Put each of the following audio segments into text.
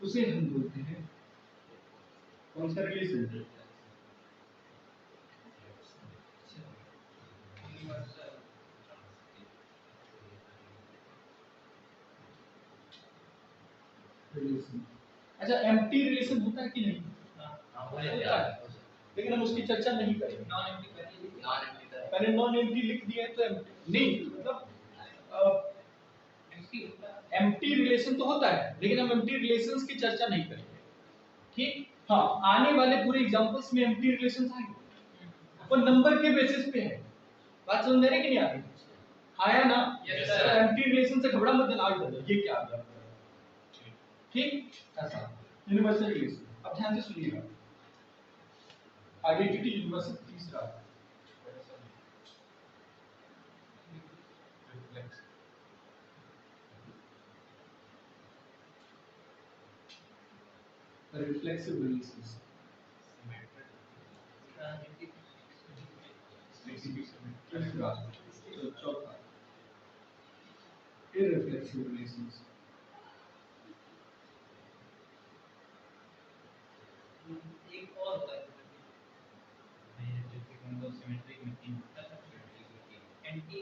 उसे हम बोलते हैं कौन सा रिलेशन? रिलेशन। अच्छा, एम्प्टी रिलेशन होता है कि नहीं? होता है, लेकिन हम उसकी चर्चा नहीं करेंगे। मैंने नॉन एम्प्टी लिख दिया है तो एम्प्टी नहीं, मतलब एम्प्टी रिलेशन तो होता है, लेकिन हम एम्प्टी रिलेशंस की चर्चा नहीं करेंगे। ठीक, हाँ, आने वाले पूरे एग्जांपल्स में एम्प्टी रिलेशंस आएंगे, वो नंबर के बेसिस पे है। बात समझ में आ रही कि नहीं आ रही? आया ना? तो एम्प्टी रिलेशन से घबरा मत, आज बदल ये क्या आ गया। ठीक, ऐसा यूनिवर्सल रिलेशन। अब ध्यान से सुनिएगा, आइडेंटिटी यूनिवर्सल तीसरा रिफ्लेक्सिव रिलेशंस। चौथा इररिफ्लेक्सिव रिलेशंस। एक और होता है सिमेट्रिक में anti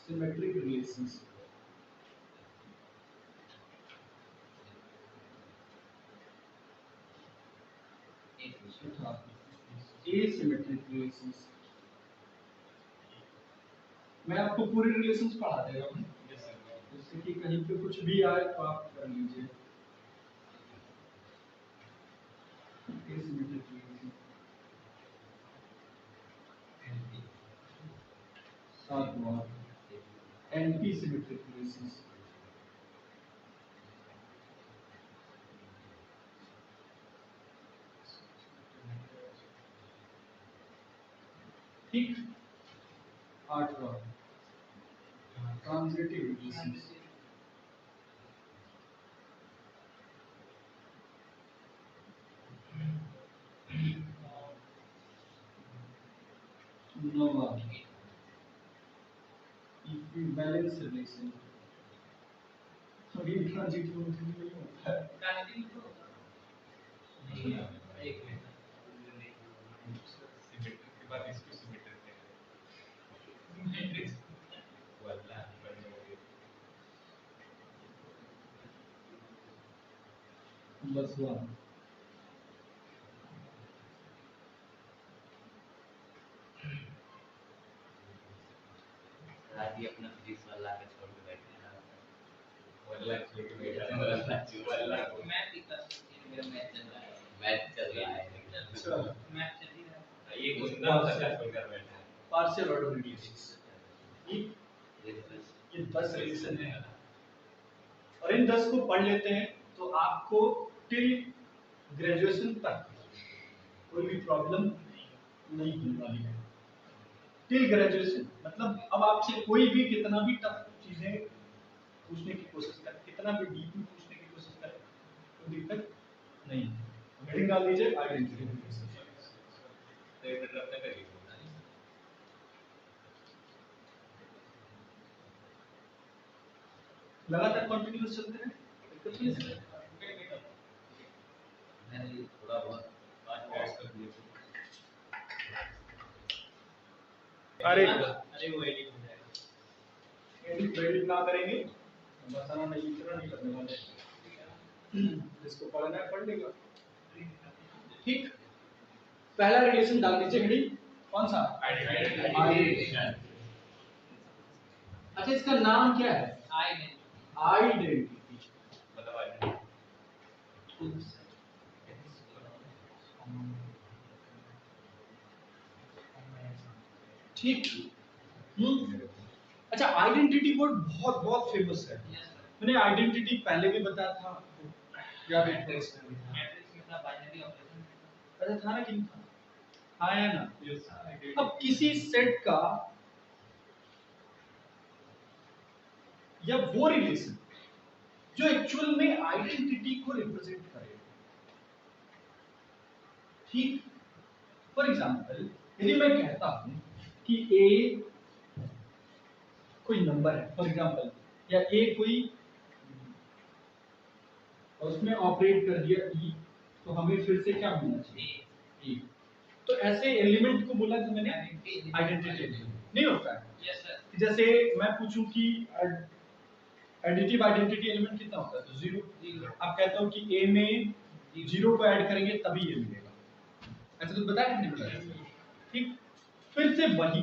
symmetric relations. Asymmetric relations. मैं आपको पूरे रिलेशंस पढ़ा देगा हूं, जैसे कि कहीं पे कुछ भी आए तो आप कर लीजिए। Asymmetric relation. सातवां एंटी सिमेट्रिक रिलेशंस। ठीक, आठवां ट्रांजिटिव रिलेशंस। नौवां इक्विवेलेंस रिलेशन। अभी ट्रांजिटिव नहीं होता है। ट्रांजिटिव तो नहीं है, एक मिनट सिमेट्रिक के बाद इसको सिमेट्रिक मैट्रिक्स वाला बनेगा। दसवां राजी अपना फिजिक्स वाला के छोड़ के बैठे हैं, वाला छोड़ के बैठा वाला मैथ दिखता है, मेरा मैथ चल रहा है, मैथ चल रहा है। अच्छा, मैथ चल ही रहा है। ये गुंडा सच्चा छोड़कर बैठा है। Partial order relations. ये 10 रिलेशन है, और इन 10 को पढ़ लेते हैं तो आपको टिल ग्रेजुएशन तक कोई भी प्रॉब्लम नहीं होने वाली है। टिल ग्रेजुएशन मतलब अब आपसे कोई भी कितना भी टफ चीजें पूछने की कोशिश करे, कितना भी डीपली पूछने की कोशिश करे, कोई दिक्कत नहीं। हेडिंग डाल दीजिए आइडेंटिटी। तो ये मतलब तक करिए लगातार कंटिन्यूअस चलते हैं, दिक्कत नहीं है। मैंने थोड़ा बहुत पॉज कर दिया। अरे वो एडिट हो जाएगा। एडिट वेडिट ना करेंगे, बताना नहीं, इतना नहीं करने वाले। जिसको पढ़ना है पढ़ लेगा। ठीक, पहला रिलेशन डाल दीजिए हेडिंग, कौन सा? आइडेंटिटी। अच्छा, इसका नाम क्या है? आइडेंटिटी। मतलब आइडेंटिटी ठीक। अच्छा, आइडेंटिटी वर्ड बहुत बहुत फेमस है। मैंने आइडेंटिटी पहले भी बताया था आपको, याद है? मैट्रिक्स में था बाइनरी ऑपरेशन। अच्छा था ना कि नहीं था? आया ना? अब किसी सेट का या वो रिलेशन जो एक्चुअल में आइडेंटिटी को रिप्रेजेंट करे। ठीक, फॉर एग्जांपल यदि मैं कहता हूं कि ए कोई नंबर है, फॉर एग्जांपल, या ए कोई और उसमें ऑपरेट कर दिया ई, तो हमें फिर से क्या मिलना चाहिए? ई। तो ऐसे एलिमेंट को बोला जो मैंने आइडेंटिटी एलिमेंट नहीं होता है। Yes sir. जैसे मैं पूछूं कि एडिटिव आइडेंटिटी एलिमेंट कितना होता है? तो 0। आप कहते हो कि ए में 0 को ऐड करेंगे तभी ये मिलेगा, ऐसा कुछ बताया कि नहीं बताया? ठीक, फिर से वही।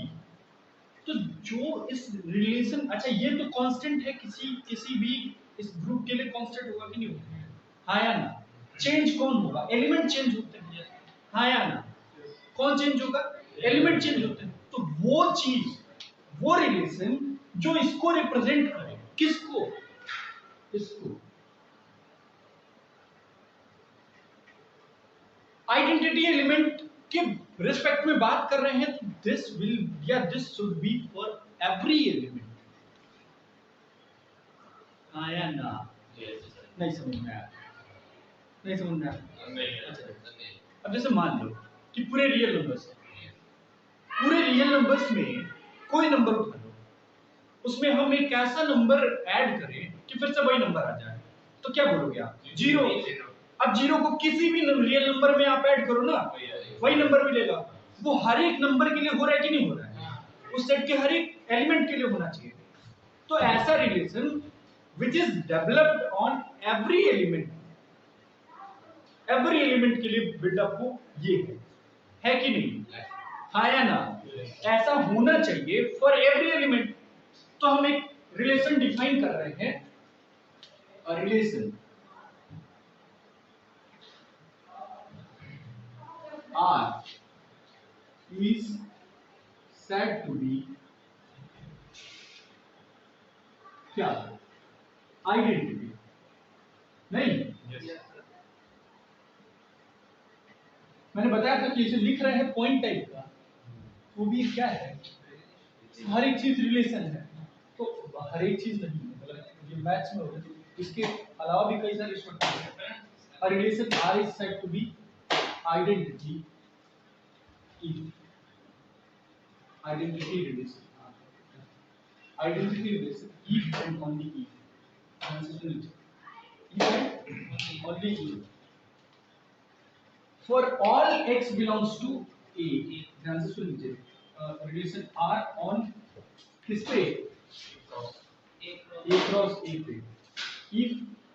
तो जो इस रिलेशन, अच्छा ये तो कांस्टेंट है, किसी भी इस ग्रुप के लिए कांस्टेंट होगा कि नहीं होगा? हाँ या ना? चेंज कौन होगा? एलिमेंट चेंज होते हैं, हाँ या ना? कौन चेंज होगा? एलिमेंट चेंज होते हैं। तो वो चीज, वो रिलेशन जो इसको रिप्रेजेंट करे, किसको? इसको। आइडेंटिटी एलिमेंट के रिस्पेक्ट में बात कर रहे हैं, तो दिस विल या this should be for every element, हाँ या ना? नहीं समझ में आया? नहीं समझ में आया? अब जैसे मान लो कि पूरे रियल नंबर्स हैं, पूरे रियल नंबर्स में कोई नंबर उठा लो, उसमें हम एक ऐसा नंबर ऐड करें कि फिर से वही नंबर आ जाए, तो क्या बोलोगे आप? 0। अब 0 को किसी भी रियल नंबर में आप ऐड करो ना, वही नंबर मिलेगा। वो हर एक नंबर के लिए हो रहा है कि नहीं हो रहा है? उस सेट के हर एक एलिमेंट के लिए होना चाहिए। तो ऐसा relation which is developed on every element, every element के लिए बिल्डअप हो, ये है कि नहीं? हाँ या ना? ऐसा होना चाहिए फॉर एवरी एलिमेंट। तो हम एक रिलेशन डिफाइन कर रहे हैं, a relation R is said to be क्या? आइडेंटिटी नहीं? मैंने बताया था कि इसे लिख रहे हैं पॉइंट टाइप का, वो भी क्या है? हर एक चीज रिलेशन है, तो हर एक चीज नहीं है, मतलब ये मैथ्स में होगा, इसके अलावा भी कई सारे स्ट्रक्चर हैं। A relation R is said to be identity if identity relation if and only if, if and only if for all x belongs to A, ध्यान से सुन लीजिए, रिलेशन R on किस पे? A cross A पे, if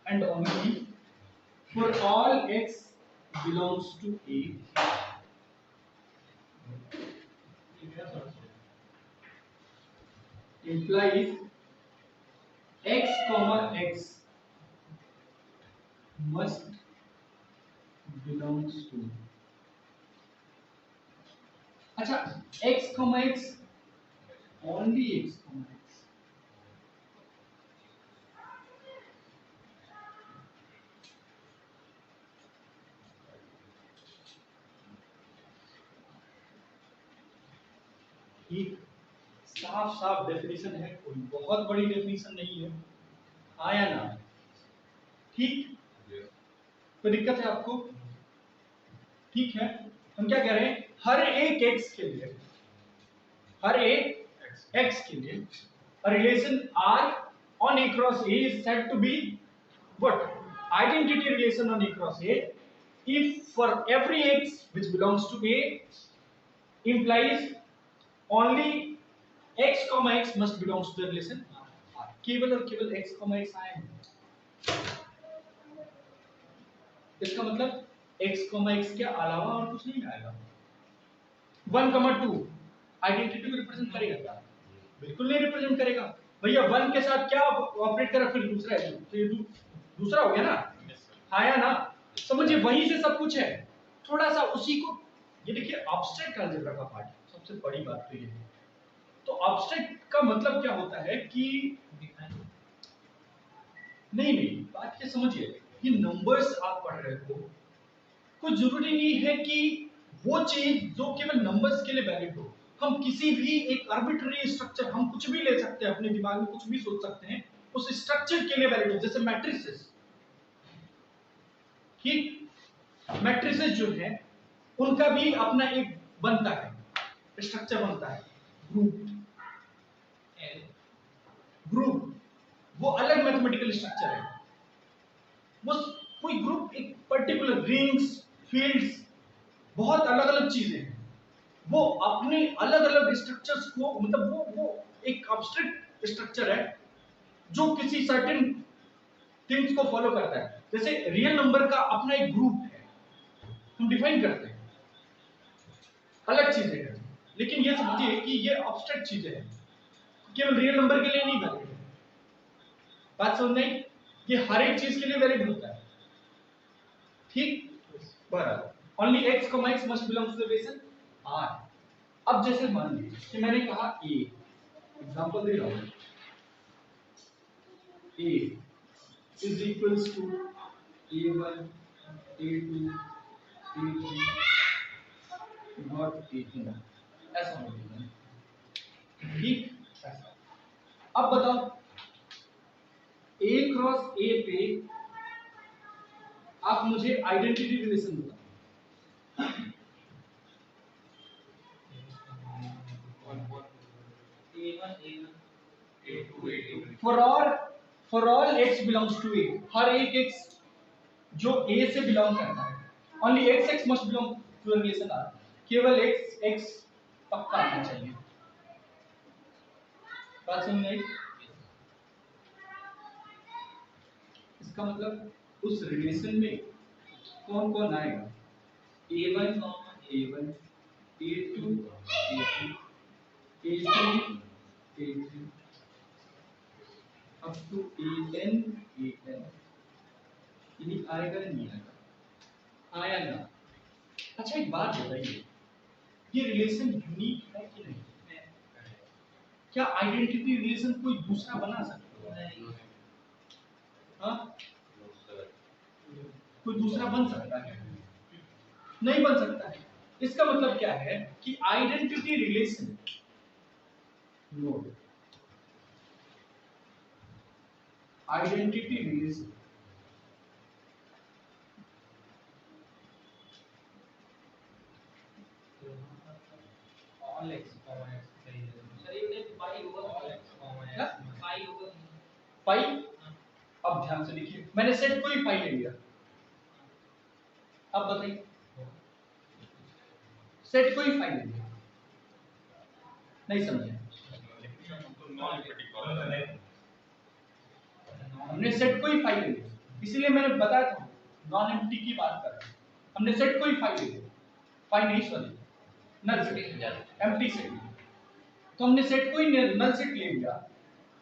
and only if for all x belongs to A implies x comma x must belongs to, अच्छा x comma x, only x comma x, ठीक, साफ साफ डेफिनेशन है, कोई बहुत बड़ी डेफिनेशन नहीं है, आया ना? ठीक, कोई दिक्कत है आपको? ठीक है, हम क्या कह रहे हैं? हर एक x के लिए, हर एक x के लिए relation R on A cross A is said to be what? Identity relation on A cross A if for every x which belongs to A implies only x comma x must belongs to the relation R. केवल और केवल x comma x आए हैं, इसका मतलब x comma x के अलावा और कुछ नहीं आएगा। 1, 2 आइडेंटिटी को रिप्रेजेंट करेगा क्या? बिल्कुल नहीं रिप्रेजेंट करेगा। भैया 1 के साथ क्या ऑपरेट करा, फिर दूसरा है, तो ये दूसरा हो गया ना? हाँ या ना? समझिए वहीं से सब कुछ है, थोड़ा सा उसी को, ये देखिए एब्स्ट्रैक्ट अलजेब्रा का पार्ट, सबसे बड़ी बात तो ये है। तो एब्स्ट्रैक्ट का मतलब क्या होता है कि नहीं, बात ये समझिए, ये नंबर्स आप पढ़ रहे हो, कोई जरूरी नहीं है कि वो चीज जो केवल नंबर्स के लिए वैलिड हो। हम किसी भी एक आर्बिट्ररी स्ट्रक्चर, हम कुछ भी ले सकते हैं, अपने दिमाग में कुछ भी सोच सकते हैं, उस स्ट्रक्चर के लिए वैलिड हो। जैसे मैट्रिसेस, ठीक, मैट्रिसेस जो है उनका भी अपना एक बनता है, स्ट्रक्चर बनता है, ग्रुप, वो अलग मैथमेटिकल स्ट्रक्चर है। वो कोई ग्रुप, एक पर्टिकुलर रिंग्स, फील्ड्स, बहुत अलग अलग चीजें हैं, वो अपने अलग अलग स्ट्रक्चर्स को, मतलब वो एक अब्स्ट्रैक्ट स्ट्रक्चर है जो किसी सर्टेन थिंग्स को फॉलो करता है। जैसे रियल नंबर का अपना एक ग्रुप है, हम डिफाइन करते हैं, अलग चीजें हैं, लेकिन ये समझिए कि ये अब्स्ट्रैक्ट चीजें हैं, केवल रियल नंबर के लिए नहीं वैलिड है। बात समझ नहीं? ये हर एक चीज के लिए वैलिड होता है, ठीक? बराबर। Only x, x must belong to the relation R। अब जैसे मान लीजिए कि मैंने कहा A, एग्जांपल दे रहा हूं, A is equals to A1, A2, A3 not A2, ऐसा हो गया, ठीक? ऐसा। अब बताओ A क्रॉस A पे आप मुझे आइडेंटिटी रिलेशन बताओ। For all x belongs to A, हर एक x जो A से बिलोंग करता है, only x must belong to the relation R, केवल x पक्का आना चाहिए। बात समझ में? इसका मतलब उस रिलेशन में कौन कौन आएगा? A1, A1, A2, A2, A3, A3 up to AN, AN, ये आएगा नहीं आएगा? आया ना? अच्छा एक बात बताइए, ये रिलेशन यूनिक है कि नहीं? क्या आइडेंटिटी रिलेशन कोई दूसरा बना सकता है? हाँ? कोई दूसरा बन सकता है? नहीं बन सकता है। इसका मतलब क्या है कि identity relation, note, identity relation all x comma x सही है सर, ये पाई होगा all x comma क्या? x पाई होगा पाई। अब ध्यान से देखिए, मैंने सेट कोई पाई ले लिया, अब बताइए, सेट कोई पाई ले लिया, नहीं समझे? हमने सेट कोई फाइल ले लिया, इसीलिए मैंने बताया था नॉन एम्प्टी की बात कर रहे हैं। हमने सेट कोई फाइल ले लिया, फाइल नहीं, sorry null set, empty set, तो हमने सेट कोई नल सेट ले लिया।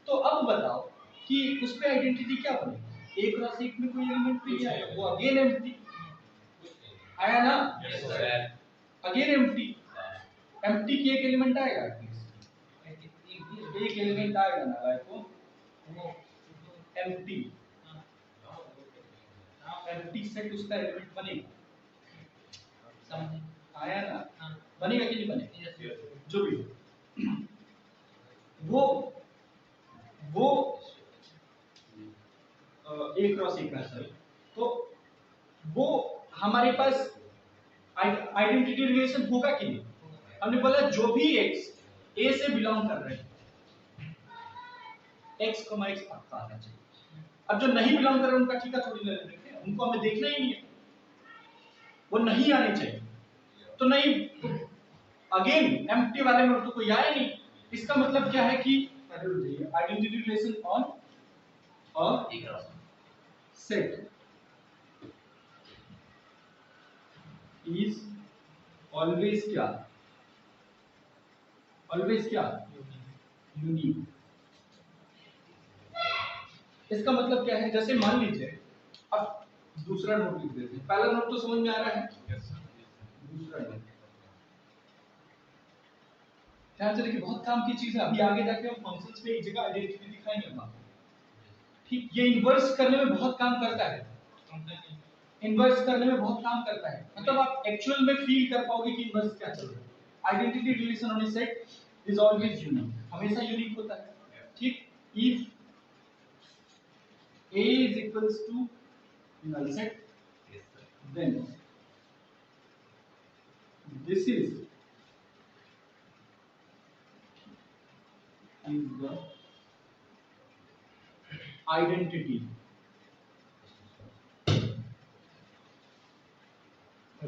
तो अब बताओ कि उस पे आइडेंटिटी क्या बनेगी? एक क्रॉस एक में कोई एलिमेंट नहीं आएगा, वो अगेन एम्प्टी आया ना? अगेन एम्प्टी, एम्प्टी की एक एलिमेंट आएगा, एक एलिमेंट आएगा ना भाई, को एम्प्टी, एम्प्टी सेट उसका एलिमेंट बनेगा, आया ना? बनेगा कि नहीं बनेगा? जो भी हो, वो एक क्रॉस एक है सर, तो वो हमारे पास आइडेंटिटी रिलेशन होगा कि नहीं? हमने बोला जो भी x a से बिलोंग कर रहे हैं, x, x पक्का आना चाहिए। अब जो नहीं बिलोंग कर रहे उनका ठीका थोड़ी ना देखें, उनको हमें देखना ही नहीं है, वो नहीं आने चाहिए। तो नहीं, अगेन एम्प्टी वाले में तो कोई आया नहीं, इसका मतलब क्या है कि आइडेंटिटी रिलेशन ऑन और सेट इज ऑलवेज क्या? ऑलवेज क्या? यूनिक। इसका मतलब क्या है? जैसे मान लीजिए, अब दूसरा नोट लिख देते हैं, पहला नोट तो समझ में आ रहा है, दूसरा नोट ध्यान से देखिए, बहुत काम की चीज है, अभी आगे जाके हम फंक्शंस में एक जगह आइडेंटिटी दिखाएंगे हम, ठीक? ये इन्वर्स करने में बहुत काम करता है, इन्वर्स करने में बहुत काम करता है, मतलब आप एक्चुअल में फील कर पाओगे कि इन्वर्स क्या चल रहा है। Identity relation on A set is always unique, हमेशा यूनिक होता है, ठीक? If A is equals to null set, then this is the identity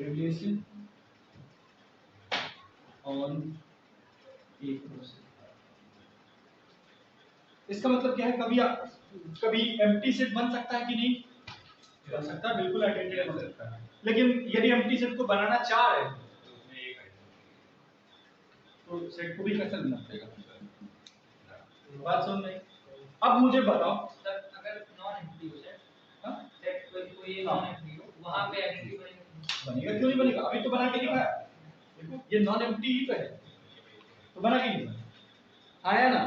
relation on A cross. इसका मतलब क्या है, कभी एम्प्टी सेट बन सकता है कि नहीं बन सकता, बिल्कुल आइडेंटिटी बन सकता है, लेकिन यदि एम्प्टी सेट को बनाना चाह रहे हैं तो सेट को भी कैसे बनना पड़ेगा, बात समझ में। अब मुझे बताओ सर अगर नॉन एम्प्टी हो सेट, हाँ? सेट कोई नॉन एम्प्टी हो, वहां पे आइडेंटिटी बनेगा, क्यों नहीं बनेगा, अभी तो बना के दिखाया, देखो ये नॉन एम्प्टी ही तो है, तो बना के नहीं बना आया ना।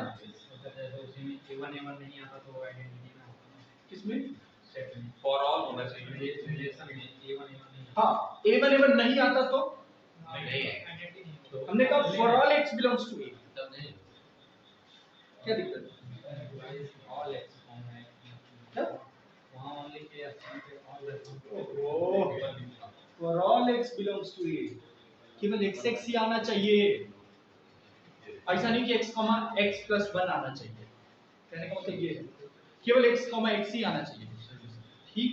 जैसे उसी में a1 नहीं आता तो आइडेंटिटी ना होता, किसमें, सेट में फॉर ऑल होना चाहिए। रिलेशन में a1 नहीं हाँ a1 नहीं आता तो नहीं है। आइडेंटिटी नहीं होता। हमने कहा for all x belongs to a, तब नहीं क्या दिक्कत ऑल एक्स फॉर्म है क्या, वहां ओनली के all for all x belongs to a केवल x ही आना चाहिए, ऐसा नहीं कि x x + 1 आना चाहिए, कहने का मतलब ये है केवल x ही आना चाहिए, ठीक,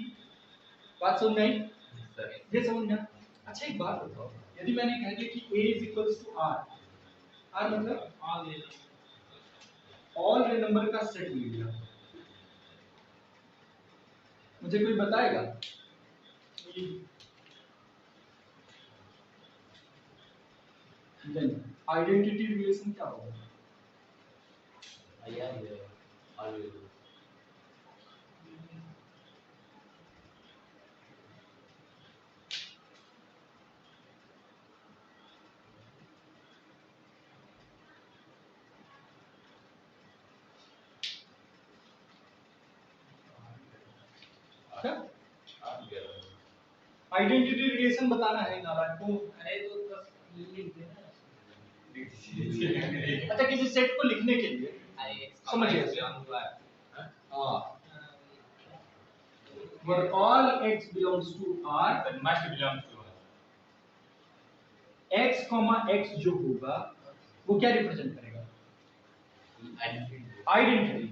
बात समझ में आई, ये समझ में। अच्छा एक बात बताओ, यदि मैंने कह दिया कि a = r मतलब ऑल रे नंबर का सेट ले लिया, मुझे कोई बताएगा देन आइडेंटिटी रिलेशन क्या होगा, यार ये ऑलवेज क्या आइडेंटिटी रिलेशन बताना है नारायण को, अरे तो बस लिख देना। अच्छा किसी सेट को लिखने के लिए समझिए, हाँ for all x belongs to r must belongs to x, जो होगा वो क्या रिप्रेजेंट करेगा, आइडेंटिटी।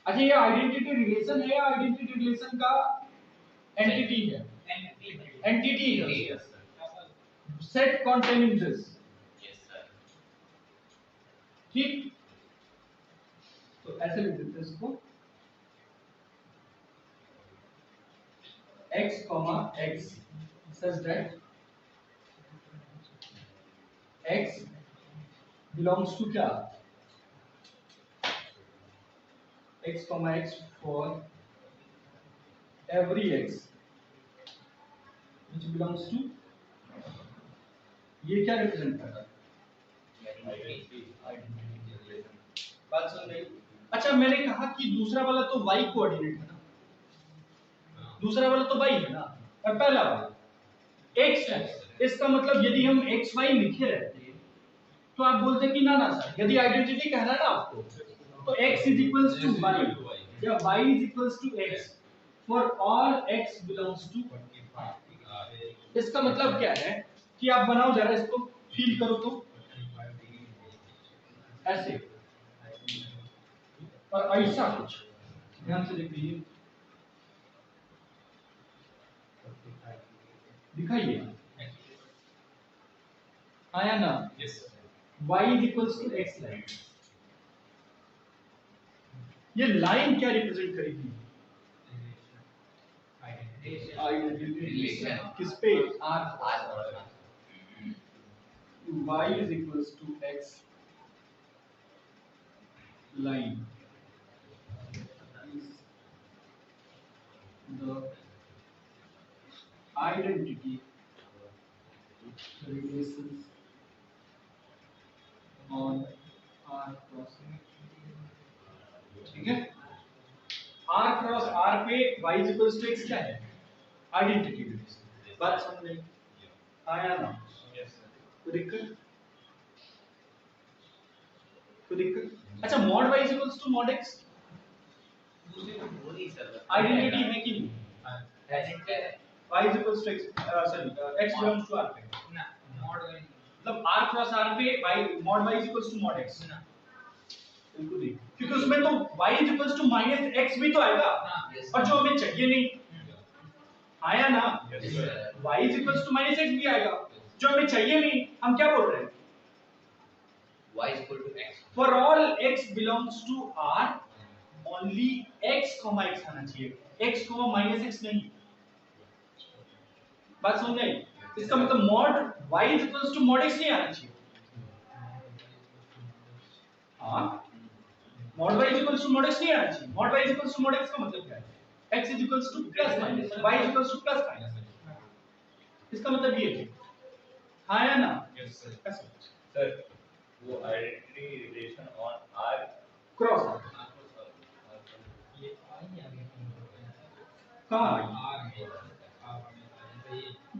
अच्छा ये आइडेंटिटी रिलेशन है या आइडेंटिटी रिलेशन का एंटिटी है, एंटिटी है, सेट containing this, ठीक, तो ऐसे लिख देते हैं इसको x, such that x belongs to क्या, x, for every x which belongs to, ये क्या रिप्रेजेंट कर रहा है, बात सुन रही। अच्छा मैंने कहा कि दूसरा वाला तो y कोऑर्डिनेट है ना, दूसरा वाला तो y है ना, और पहला वाला x है, इसका मतलब यदि हम x y लिखे रहते तो आप बोलते कि ना सर, यदि आइडेंटिटी कहना है ना आपको तो x = y या y = x for all x belongs to, इसका मतलब क्या है कि आप बनाओ जरा इसको, फील करो तो ऐसे और ऐसा कुछ, ध्यान से देखिए, दिखाइए आया ना, y = x लाइन, ये लाइन क्या रिप्रेजेंट करेगी, रिलेशन किस पे, r, R y = x line is the identity relations on r cross, ठीक है, r क्रॉस r पे y = x क्या है, आइडेंटिटी रिलेशन, बात समझ में आया ना, कोई दिक्कत, अच्छा mod y = mod x identity है कि नहीं, y = x, x belongs to r पे ना मॉड वाली मतलब r क्रॉस r पे y mod y = mod x ना, बिल्कुल नहीं, क्योंकि उसमें तो y = -x भी तो आएगा, हाँ, और जो हमें चाहिए नहीं, आया ना? Yes, sir. y is equals to minus x भी आएगा, जो हमें चाहिए नहीं। हम क्या बोल रहे हैं? Y is equal to x. For all x belongs to R only x, x आना चाहिए, x, माइनस एक्स नहीं। बात समझ आई? इसका मतलब mod y is equals to mod x नहीं आना चाहिए। हाँ, mod y is equals to mod x नहीं आना चाहिए। Mod y is equals to mod x का मतलब क्या है? x is equals to plus minus, y is equals to plus minus. इसका मतलब ये है। हाँ या ना? Yes, sir. ऐसा Sir, वो identity relation on R cross ये आ ही आ गया कहाँ? आ गया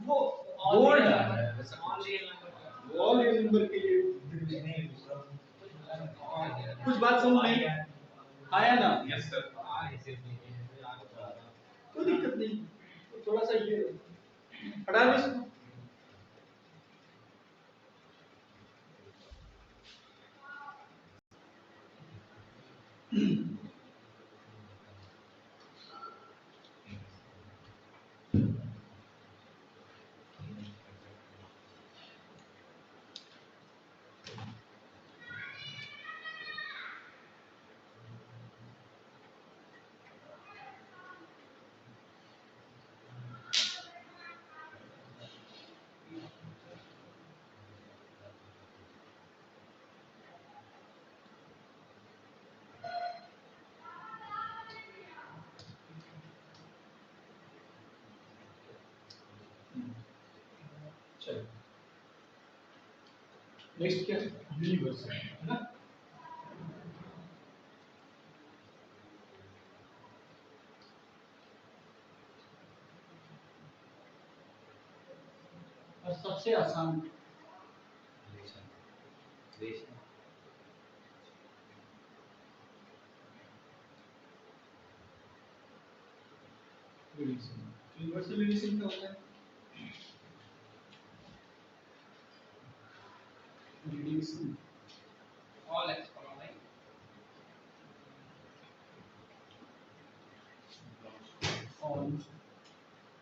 वो बोल्ड है, ऑन रियल नंबर वो ऑल रियल नंबर के लिए नहीं दूसरा। कुछ बात समझ नहीं आया ना? Yes, sir. कोई दिक्कत नहीं, थोड़ा सा ये हटा दे इसको। चलो नेक्स्ट क्या है? यूनिवर्सल है ना? और सबसे आसान यूनिवर्सल रिलेशन क्या होता है? Relation all x comma y on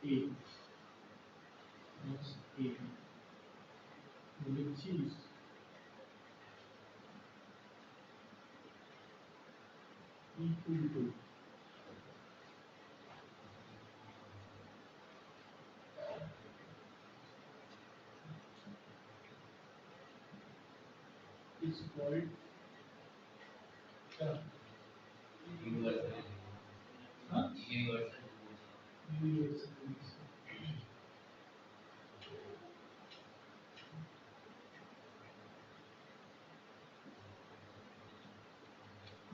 A plus A which is equal to is called Universal. huh? Universal. Universal relation।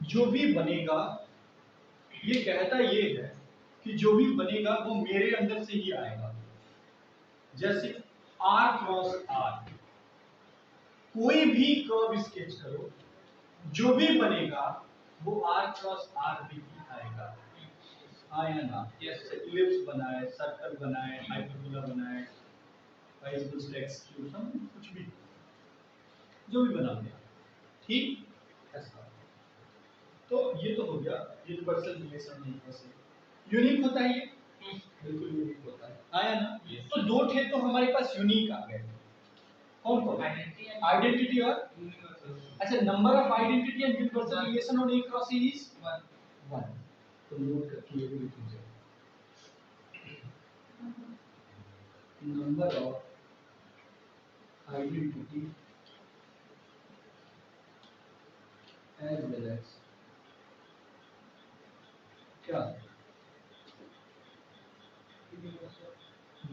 जो भी बनेगा, ये कहता ये है कि जो भी बनेगा वो मेरे अंदर से ही आएगा। जैसे R क्रॉस R, कोई भी कर्व स्केच करो, जो भी बनेगा वो R क्रॉस R भी आएगा। आया ना? जैसे इलिप्स बनाए, सर्कल बनाए, हाइपरबोला बनाए, बाइसेक्ल एक्स क्यूब, कुछ भी जो भी बना दिया, ठीक? ऐसा। तो ये तो हो गया यूनिवर्सल रिलेशन। नहीं वैसे यूनिक होता है ये, बिल्कुल यूनिक होता है। आया ना? तो दो थे तो हमारे पास यूनिक आ गए। कौन कौन? आइडेंटिटी और यूनिवर्सल। अच्छा, number of identity and universal relation on A cross A is 1। तो नोट करके ये भी लिख लीजिए, number of identity as well as क्या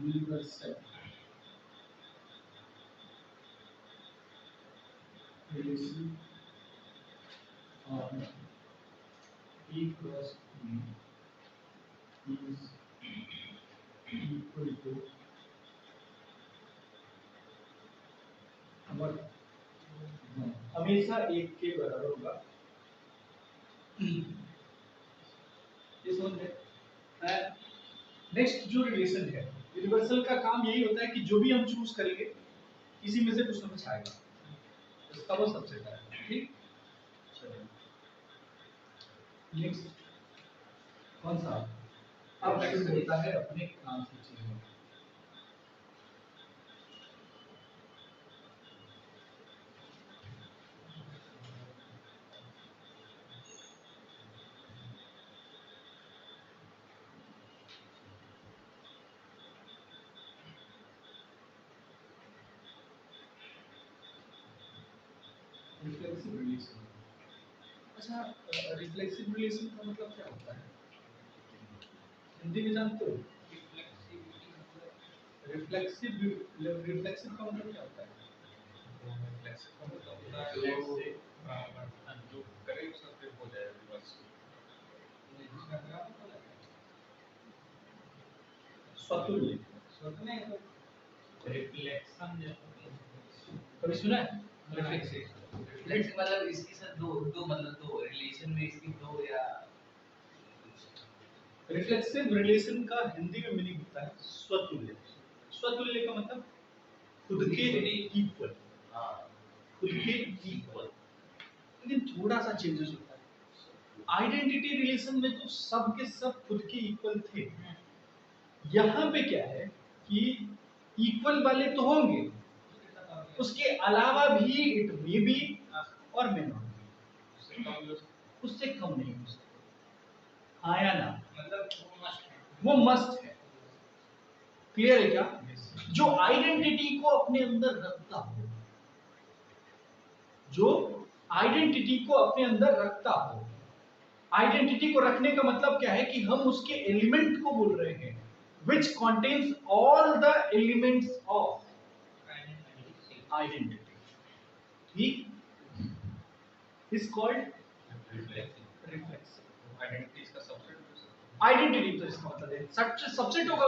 universal relation on E cross E is equal to what? हमेशा एक के बराबर होगा। ये समझ में? नेक्स्ट जो रिलेशन है, यूनिवर्सल का काम यही होता है कि जो भी हम चूज करेंगे इसी में से कुछ ना कुछ आएगा, इसका वो सबसेट है। ठीक, चलिए नेक्स्ट कौन सा? अब शुरू होता है अपने काम की चीजों। Reflexive relation. अच्छा, रिफ्लेक्सिव रिलेशन का मतलब क्या होता है? हिंदी में जानते हो? रिफ्लेक्सिव रिफ्लेक्सिव का मतलब क्या होता है? जो करे उसका फिर हो जाएगा बस। स्वतुल्य। रिफ्लेक्शन कभी सुना है? रिफ्लेक्सिव रिफ्लेक्स मतलब इसकी सर दो मतलब दो रिलेशन में इसकी दो या रिफ्लेक्सिव रिलेशन का हिंदी में मीनिंग होता है स्वतुल्य। स्वतुल्य का मतलब खुद के इक्वल, हाँ खुद के इक्वल, लेकिन थोड़ा सा चेंजेस होता है। आइडेंटिटी रिलेशन में तो सब के सब खुद के इक्वल थे। यहाँ पे क्या है कि इक्वल वाले तो होंगे, उसके अलावा भी इट मे बी और मे नॉट बी, उससे कम नहीं हो सकते। हाँ या ना? मतलब वो मस्ट है। क्लियर है क्या? जो आइडेंटिटी को अपने अंदर रखता हो, जो आइडेंटिटी को अपने अंदर रखता हो। आइडेंटिटी को रखने का मतलब क्या है कि हम उसके एलिमेंट को बोल रहे हैं, which contains all the elements of identity, ठीक, is called reflexive। आइडेंटिटीज का सबसेट। आइडेंटिटी तो इसका मतलब है सबसेट होगा।